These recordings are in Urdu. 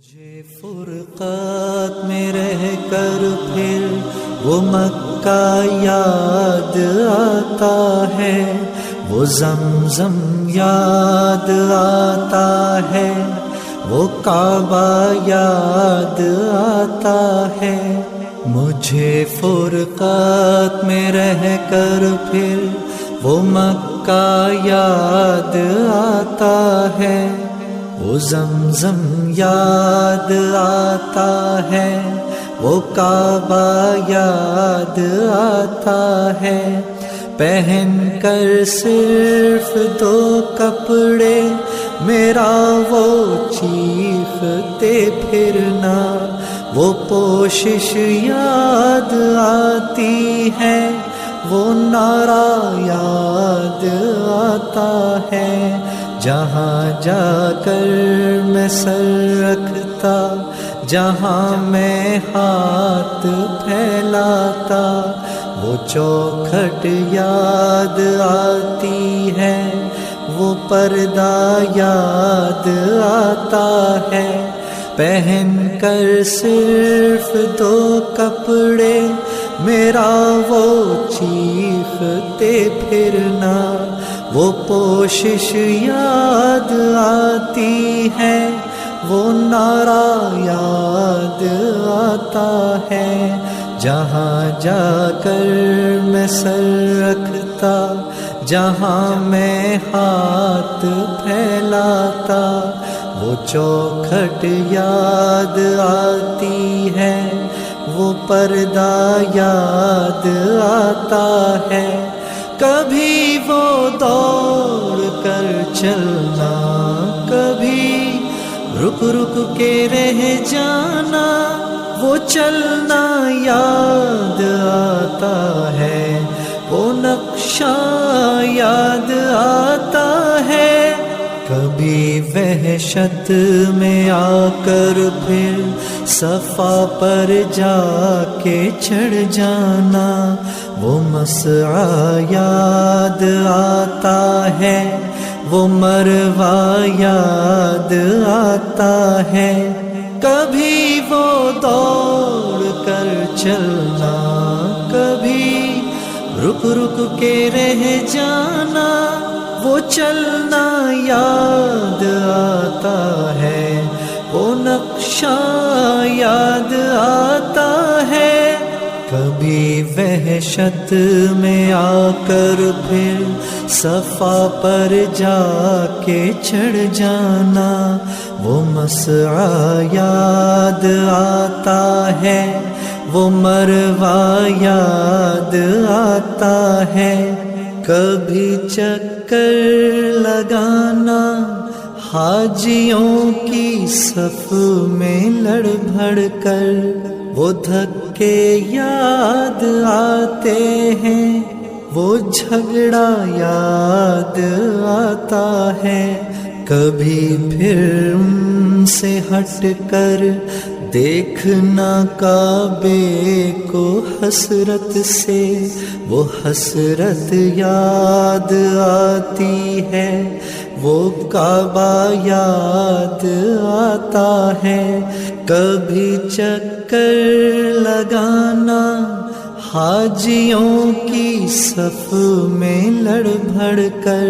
مجھے فرقات میں رہ کر پھر وہ مکہ یاد آتا ہے، وہ زمزم یاد آتا ہے، وہ کعبہ یاد آتا ہے۔ مجھے فرقات میں رہ کر پھر وہ مکہ یاد آتا ہے، وہ زمزم یاد آتا ہے، وہ کعبہ یاد آتا ہے۔ پہن کر صرف دو کپڑے میرا وہ چیختے پھرنا، وہ پوشش یاد آتی ہے، وہ نعرہ یاد آتا ہے۔ جہاں جا کر میں سر رکھتا، جہاں میں ہاتھ پھیلاتا، وہ چوکھٹ یاد آتی ہے، وہ پردہ یاد آتا ہے۔ پہن کر صرف دو کپڑے میرا وہ چیختے پھرنا، وہ پوشش یاد آتی ہے، وہ نعرہ یاد آتا ہے۔ جہاں جا کر میں سر رکھتا، جہاں میں ہاتھ پھیلاتا، وہ چوکھٹ یاد آتی ہے، وہ پردہ یاد آتا ہے۔ کبھی وہ دوڑ کر چلنا، کبھی رک رک کے رہ جانا، وہ چلنا یاد آتا ہے، وہ نقشہ یاد آتا ہے۔ کبھی وحشت میں آ کر پھر صفا پر جا کے چڑھ جانا، وہ مسعی یاد آتا ہے، وہ مروہ یاد آتا ہے۔ کبھی وہ دوڑ کر چلنا، کبھی رک رک کے رہ جانا، وہ چلنا یاد آتا ہے، وہ نقشہ یاد آتا ہے۔ کبھی وحشت میں آ کر پھر صفا پر جا کے چڑھ جانا، وہ مسعی یاد آتا ہے، وہ مروہ یاد آتا ہے۔ کبھی چکر لگانا حاجیوں کی صف میں لڑ بھڑ کر، وہ دھکے یاد آتے ہیں، وہ جھگڑا یاد آتا ہے۔ کبھی پھر ان سے ہٹ کر دیکھنا کعبے کو حسرت سے، وہ حسرت یاد آتی ہے، وہ کعبہ یاد آتا ہے۔ کبھی چکر لگانا حاجیوں کی صف میں لڑ بھڑ کر،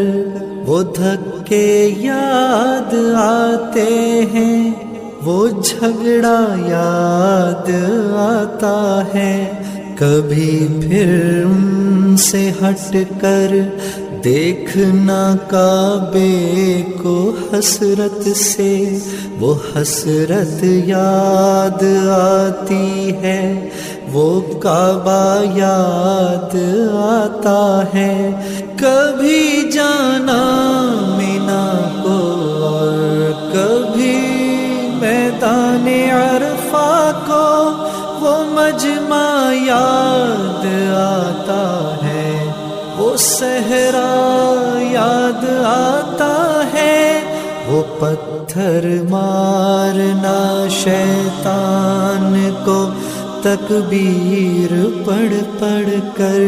وہ دھکے یاد آتے ہیں، وہ جھگڑا یاد آتا ہے۔ کبھی پھر ان سے ہٹ کر دیکھنا کعبے کو حسرت سے، وہ حسرت یاد آتی ہے، وہ کعبہ یاد آتا ہے۔ کبھی جانا مینا کو اور کبھی میدان عرفہ کو، وہ مجمع یاد آتا ہے، وہ صحرا یاد آتا ہے، وہ پتھر مارنا شیطان کو تکبیر پڑھ پڑھ کر،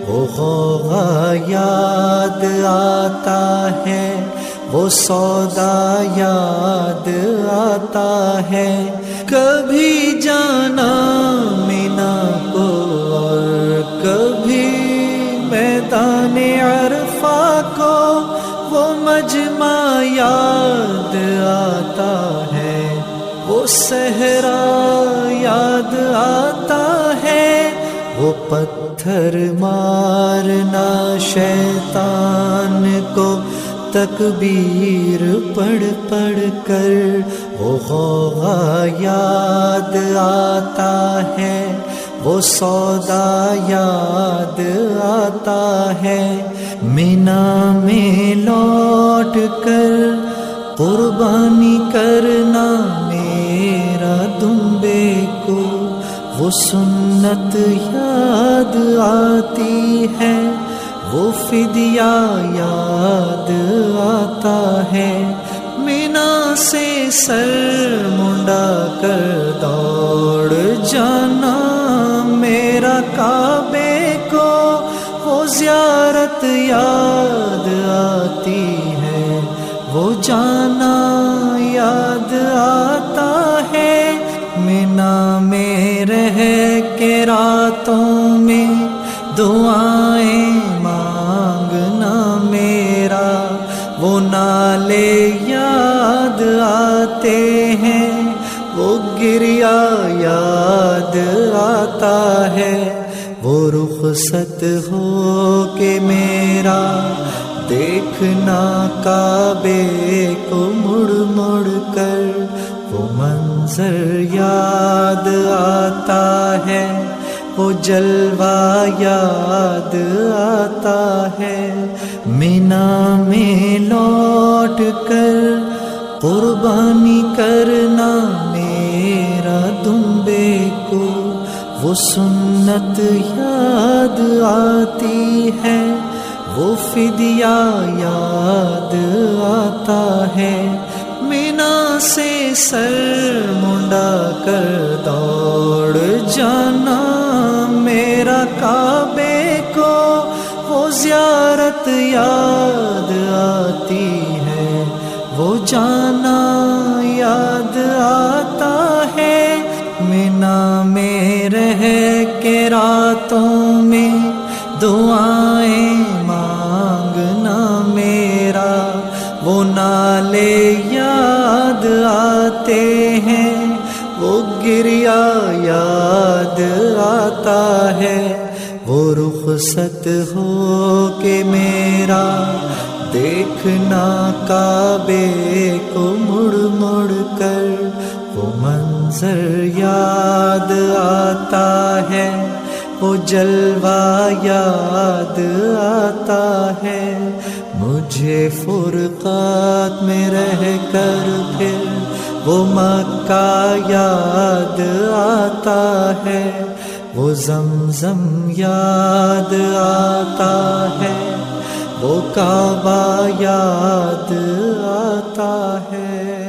وہ غوغا یاد آتا ہے، وہ سودا یاد آتا ہے، کبھی جانا مینا کو اور کبھی میدان عرفہ کو، وہ مجمع یاد آتا ہے، وہ صحرا یاد آتا ہے، وہ پتھر مارنا شیطان کو تکبیر پڑھ پڑھ کر، وہ غوغا یاد آتا ہے، وہ سودا یاد آتا ہے، مینا میں لوٹ کر قربانی کرنا میرا دمبے کو، وہ سنت یاد آتی ہے، وہ فدیہ یاد آتا ہے، مینا سے سر منڈا کر دوڑ جانا میرا کعبے کو، وہ زیارت یاد آتی ہے، وہ جانا یاد آتا ہے، مینا میں رہ کے راتوں میں دعائیں مانگنا میرا، وہ نالے یاد آتے ہیں، وہ گریا یاد آتا ہے، وہ رخصت ہو کے میرا دیکھنا کعبے کو مڑ مڑ کر، وہ منظر یاد آتا ہے، وہ جلوہ یاد آتا ہے، مینا میں لوٹ کر قربانی کرنا میرا دمبے کو، وہ سنت یاد آتی ہے، وہ فدیہ یاد آتا ہے، مینا سے سر منڈا کر دوڑ جانا میرا کعبے کو، وہ زیارت یاد آتی ہے، وہ جانا یاد آتا ہے، مینا میں رہ کے راتوں میں دعائیں مانگنا میرا، وہ نالے یاد آتے ہیں، وہ گریا یاد آتا ہے، وہ رخصت ہو کے میرا دیکھنا کعبے کو مڑ مڑ کر، وہ منظر یاد آتا ہے، وہ جلوہ یاد آتا ہے، مجھے فرقات میں رہ کر پھر وہ مکہ یاد آتا ہے، وہ زمزم یاد آتا ہے، وہ کعبہ یاد آتا ہے۔